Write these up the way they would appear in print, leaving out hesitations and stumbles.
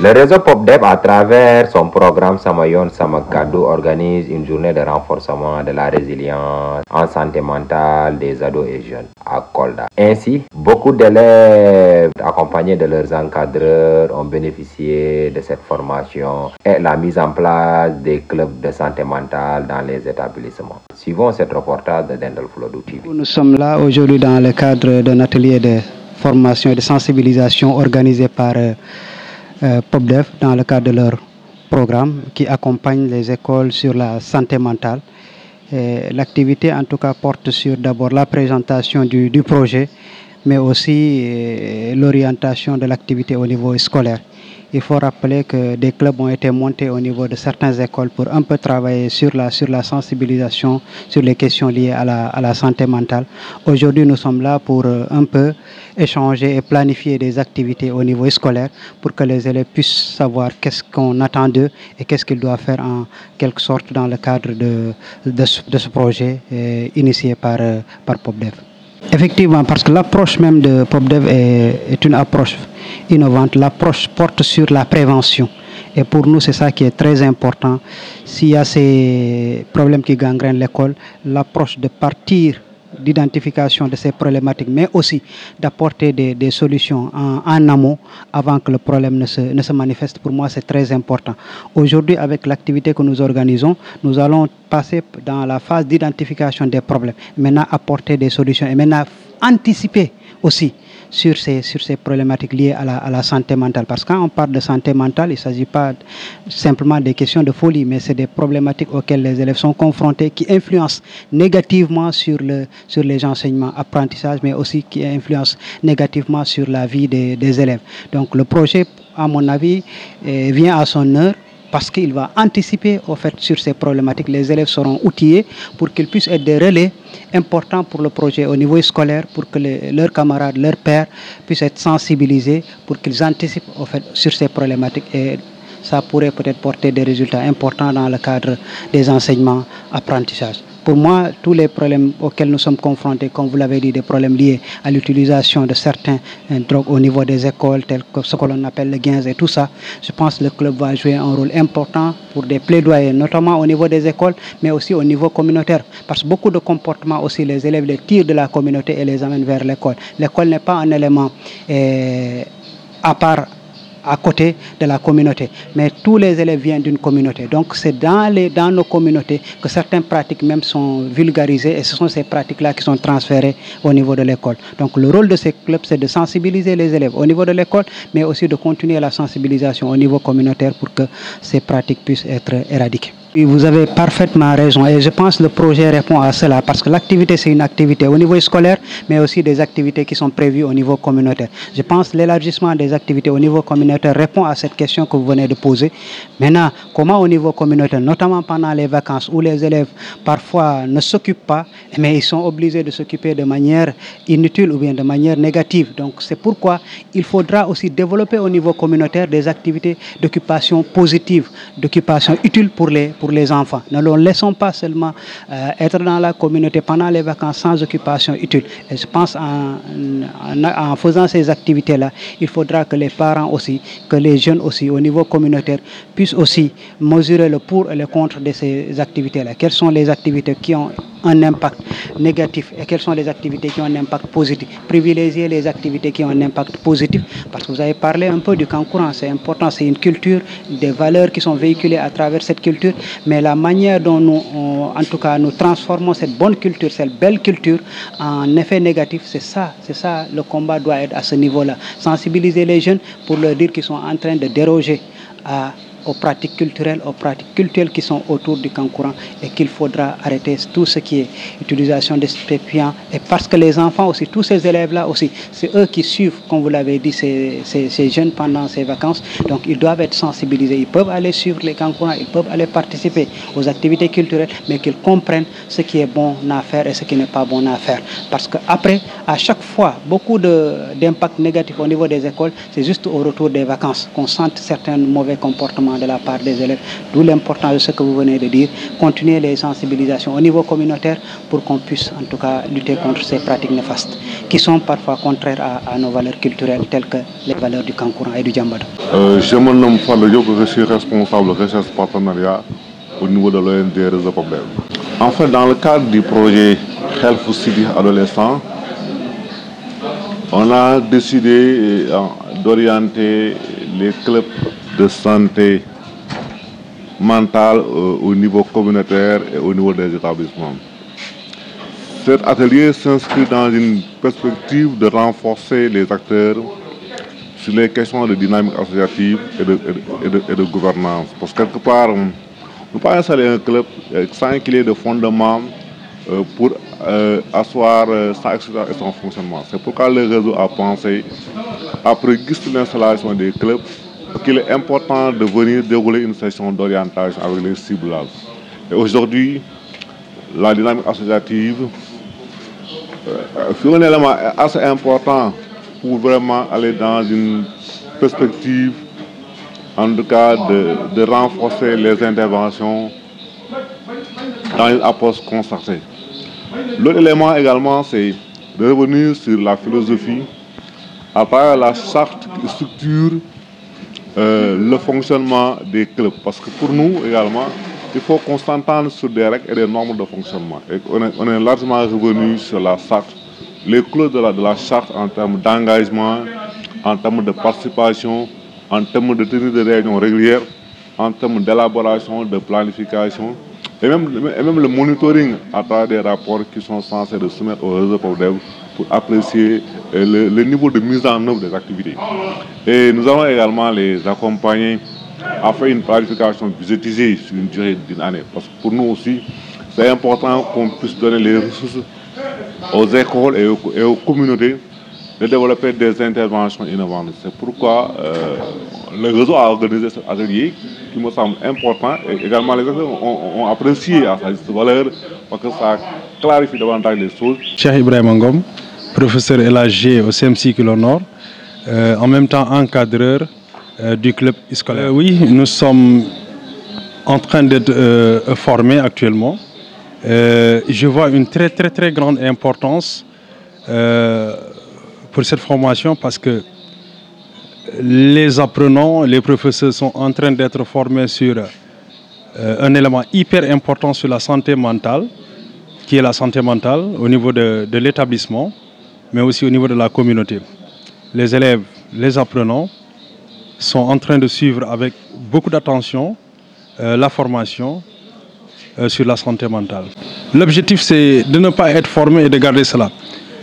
Le réseau PopDev, à travers son programme Samayon Samakado, organise une journée de renforcement de la résilience en santé mentale des ados et jeunes à Kolda. Ainsi, beaucoup d'élèves accompagnés de leurs encadreurs ont bénéficié de cette formation et la mise en place des clubs de santé mentale dans les établissements. Suivons ce reportage de Dendel Flodou TV. Nous sommes là aujourd'hui dans le cadre d'un atelier de formation et de sensibilisation organisé par PopDev dans le cadre de leur programme qui accompagne les écoles sur la santé mentale. L'activité en tout cas porte sur d'abord la présentation du projet, mais aussi l'orientation de l'activité au niveau scolaire. Il faut rappeler que des clubs ont été montés au niveau de certaines écoles pour un peu travailler sur la sensibilisation, sur les questions liées à la santé mentale. Aujourd'hui, nous sommes là pour un peu échanger et planifier des activités au niveau scolaire pour que les élèves puissent savoir qu'est-ce qu'on attend d'eux et qu'est-ce qu'ils doivent faire en quelque sorte dans le cadre de ce projet initié par PopDev. Effectivement, parce que l'approche même de PopDev est une approche innovante. L'approche porte sur la prévention. Et pour nous, c'est ça qui est très important. S'il y a ces problèmes qui gangrènent l'école, l'approche de partir d'identification de ces problématiques, mais aussi d'apporter des solutions en amont avant que le problème ne se manifeste, pour moi, c'est très important. Aujourd'hui, avec l'activité que nous organisons, nous allons passer dans la phase d'identification des problèmes, maintenant apporter des solutions et maintenant anticiper aussi sur ces problématiques liées à la santé mentale. Parce que quand on parle de santé mentale, il ne s'agit pas simplement des questions de folie, mais c'est des problématiques auxquelles les élèves sont confrontés, qui influencent négativement sur les enseignements, apprentissages, mais aussi qui influencent négativement sur la vie des élèves. Donc le projet, à mon avis, vient à son heure, parce qu'il va anticiper au fait sur ces problématiques. Les élèves seront outillés pour qu'ils puissent être des relais importants pour le projet au niveau scolaire, pour que leurs camarades, leurs pairs puissent être sensibilisés, pour qu'ils anticipent au fait sur ces problématiques. Et ça pourrait peut-être porter des résultats importants dans le cadre des enseignements, apprentissages. Pour moi, tous les problèmes auxquels nous sommes confrontés, comme vous l'avez dit, des problèmes liés à l'utilisation de certaines drogues au niveau des écoles, tels que ce que l'on appelle le gains et tout ça, je pense que le club va jouer un rôle important pour des plaidoyers, notamment au niveau des écoles, mais aussi au niveau communautaire. Parce que beaucoup de comportements aussi, les élèves les tirent de la communauté et les amènent vers l'école. L'école n'est pas un élément à part, à côté de la communauté. Mais tous les élèves viennent d'une communauté. Donc c'est dans nos communautés que certaines pratiques même sont vulgarisées et ce sont ces pratiques-là qui sont transférées au niveau de l'école. Donc le rôle de ces clubs, c'est de sensibiliser les élèves au niveau de l'école, mais aussi de continuer la sensibilisation au niveau communautaire pour que ces pratiques puissent être éradiquées. Et vous avez parfaitement raison et je pense que le projet répond à cela parce que l'activité c'est une activité au niveau scolaire mais aussi des activités qui sont prévues au niveau communautaire. Je pense que l'élargissement des activités au niveau communautaire répond à cette question que vous venez de poser. Maintenant, comment au niveau communautaire, notamment pendant les vacances où les élèves parfois ne s'occupent pas, mais ils sont obligés de s'occuper de manière inutile ou bien de manière négative. Donc c'est pourquoi il faudra aussi développer au niveau communautaire des activités d'occupation positive, d'occupation utile pour les enfants. Ne leur laissons pas seulement être dans la communauté pendant les vacances sans occupation utile. Et je pense en faisant ces activités-là, il faudra que les parents aussi, que les jeunes aussi au niveau communautaire puissent aussi mesurer le pour et le contre de ces activités-là. Quelles sont les activités qui ont un impact négatif et quelles sont les activités qui ont un impact positif. Privilégier les activités qui ont un impact positif parce que vous avez parlé un peu du Kankourang, c'est important, c'est une culture, des valeurs qui sont véhiculées à travers cette culture, mais la manière dont nous, en tout cas, nous transformons cette bonne culture, cette belle culture en effet négatif, c'est ça, le combat doit être à ce niveau-là. Sensibiliser les jeunes pour leur dire qu'ils sont en train de déroger aux pratiques culturelles qui sont autour du Kankourang et qu'il faudra arrêter tout ce qui est utilisation de stupéfiants. Et parce que les enfants aussi, tous ces élèves-là aussi, c'est eux qui suivent, comme vous l'avez dit, ces jeunes pendant ces vacances. Donc ils doivent être sensibilisés. Ils peuvent aller suivre les Kankourang, ils peuvent aller participer aux activités culturelles, mais qu'ils comprennent ce qui est bon à faire et ce qui n'est pas bon à faire. Parce qu'après, à chaque fois, beaucoup d'impact négatif au niveau des écoles, c'est juste au retour des vacances qu'on sente certains mauvais comportements engagement de la part des élèves, d'où l'importance de ce que vous venez de dire, continuer les sensibilisations au niveau communautaire pour qu'on puisse en tout cas lutter contre ces pratiques néfastes qui sont parfois contraires à nos valeurs culturelles telles que les valeurs du Kankourang et du Djambada. Je me nomme Fallou Diop, je suis responsable de recherche partenariat au niveau de l'ONG Réseau POPDEV. En fait, dans le cadre du projet Health City Adolescent, on a décidé d'orienter les clubs de santé mentale au niveau communautaire et au niveau des établissements. Cet atelier s'inscrit dans une perspective de renforcer les acteurs sur les questions de dynamique associative et de gouvernance. Parce que quelque part, on ne peut pas installer un club sans qu'il y ait de fondement pour asseoir sa exploitation et son fonctionnement. C'est pourquoi le réseau a pensé, après l'installation des clubs, qu'il est important de venir dérouler une session d'orientation avec les ciblages. Et aujourd'hui, la dynamique associative c'est un élément assez important pour vraiment aller dans une perspective, en tout cas, de renforcer les interventions dans une approche concertée. L'autre élément également, c'est de revenir sur la philosophie à travers la charte qui structure le fonctionnement des clubs. Parce que pour nous également, il faut qu'on s'entende sur des règles et des normes de fonctionnement. Et on est largement revenu sur la charte, les clauses de la charte en termes d'engagement, en termes de participation, en termes de tenue de réunions régulières, en termes d'élaboration, de planification, et même le monitoring à travers des rapports qui sont censés de soumettre au réseau POPDEV pour apprécier le niveau de mise en œuvre des activités. Et nous allons également les accompagner à faire une planification budgétisée sur une durée d'une année. Parce que pour nous aussi, c'est important qu'on puisse donner les ressources aux écoles et aux communautés de développer des interventions innovantes. C'est pourquoi le réseau a organisé cet atelier qui me semble important et également les acteurs ont apprécié à sa juste valeur parce que ça clarifie davantage les choses. Cheikh Ibrahim Ngom, professeur LHG au CMC Kilo Nord, en même temps encadreur du club scolaire. Oui, nous sommes en train d'être formés actuellement. Je vois une très grande importance pour cette formation parce que les apprenants, les professeurs sont en train d'être formés sur un élément hyper important sur la santé mentale, qui est la santé mentale au niveau de l'établissement, mais aussi au niveau de la communauté. Les élèves, les apprenants sont en train de suivre avec beaucoup d'attention la formation sur la santé mentale. L'objectif, c'est de ne pas être formé et de garder cela.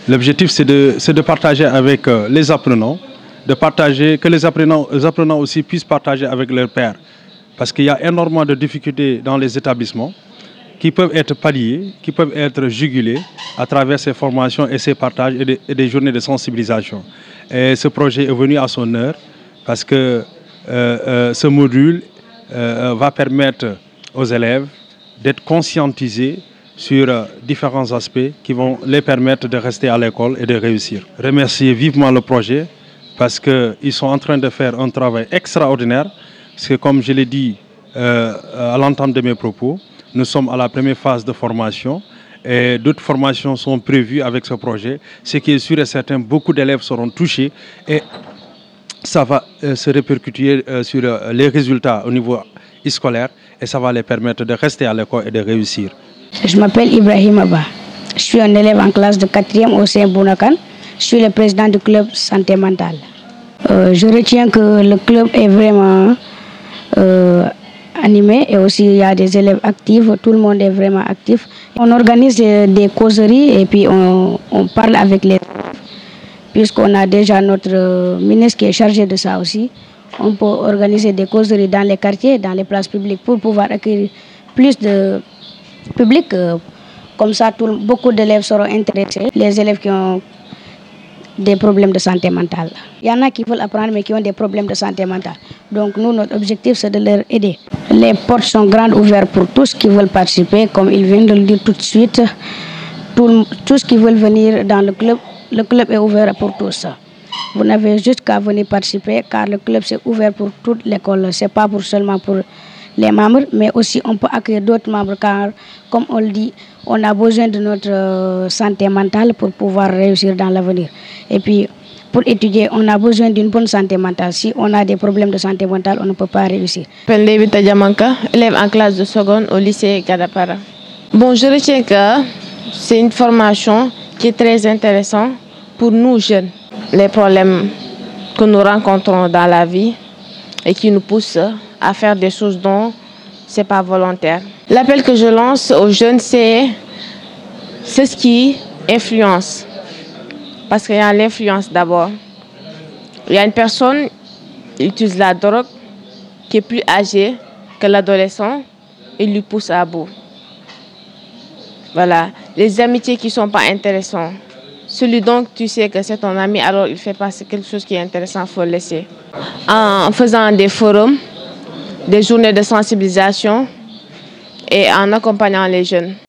L'objectif, c'est de partager avec les apprenants, de partager, que les apprenants aussi puissent partager avec leurs pairs. Parce qu'il y a énormément de difficultés dans les établissements qui peuvent être palliées, qui peuvent être jugulées à travers ces formations et ces partages et des journées de sensibilisation. Et ce projet est venu à son heure parce que ce module va permettre aux élèves d'être conscientisés sur différents aspects qui vont les permettre de rester à l'école et de réussir. Remercier vivement le projet parce qu'ils sont en train de faire un travail extraordinaire. Parce que comme je l'ai dit à l'entame de mes propos, nous sommes à la première phase de formation et d'autres formations sont prévues avec ce projet. Ce qui est sûr et certain, beaucoup d'élèves seront touchés et ça va se répercuter sur les résultats au niveau scolaire et ça va les permettre de rester à l'école et de réussir. Je m'appelle Ibrahim Abba. Je suis un élève en classe de 4e au Saint-Bounakan. Je suis le président du club santé mentale. Je retiens que le club est vraiment animé et aussi il y a des élèves actifs, tout le monde est vraiment actif. On organise des causeries et puis on parle avec les élèves. Puisqu'on a déjà notre ministre qui est chargé de ça aussi, on peut organiser des causeries dans les quartiers, dans les places publiques pour pouvoir accueillir plus de public. Comme ça, beaucoup d'élèves seront intéressés, les élèves qui ont des problèmes de santé mentale. Il y en a qui veulent apprendre mais qui ont des problèmes de santé mentale. Donc nous, notre objectif, c'est de leur aider. Les portes sont grandes ouvertes pour tous qui veulent participer, comme ils viennent de le dire tout de suite. Tous qui veulent venir dans le club est ouvert pour tous. Vous n'avez juste qu'à venir participer car le club c'est ouvert pour toute l'école. Ce n'est pas seulement pour les membres, mais aussi on peut accueillir d'autres membres car, comme on le dit, on a besoin de notre santé mentale pour pouvoir réussir dans l'avenir. Et puis, pour étudier, on a besoin d'une bonne santé mentale. Si on a des problèmes de santé mentale, on ne peut pas réussir. Je m'appelle David Diamanka, élève en classe de seconde au lycée Gadapara. Bon, je retiens que c'est une formation qui est très intéressante pour nous jeunes. Les problèmes que nous rencontrons dans la vie et qui nous poussent à faire des choses dont ce n'est pas volontaire. L'appel que je lance aux jeunes, c'est ce qui influence. Parce qu'il y a l'influence d'abord. Il y a une personne qui utilise la drogue, qui est plus âgée que l'adolescent, et lui pousse à bout. Voilà, les amitiés qui ne sont pas intéressantes. Celui dont tu sais que c'est ton ami, alors il fait passer quelque chose qui est intéressant, il faut le laisser. En faisant des forums, des journées de sensibilisation et en accompagnant les jeunes.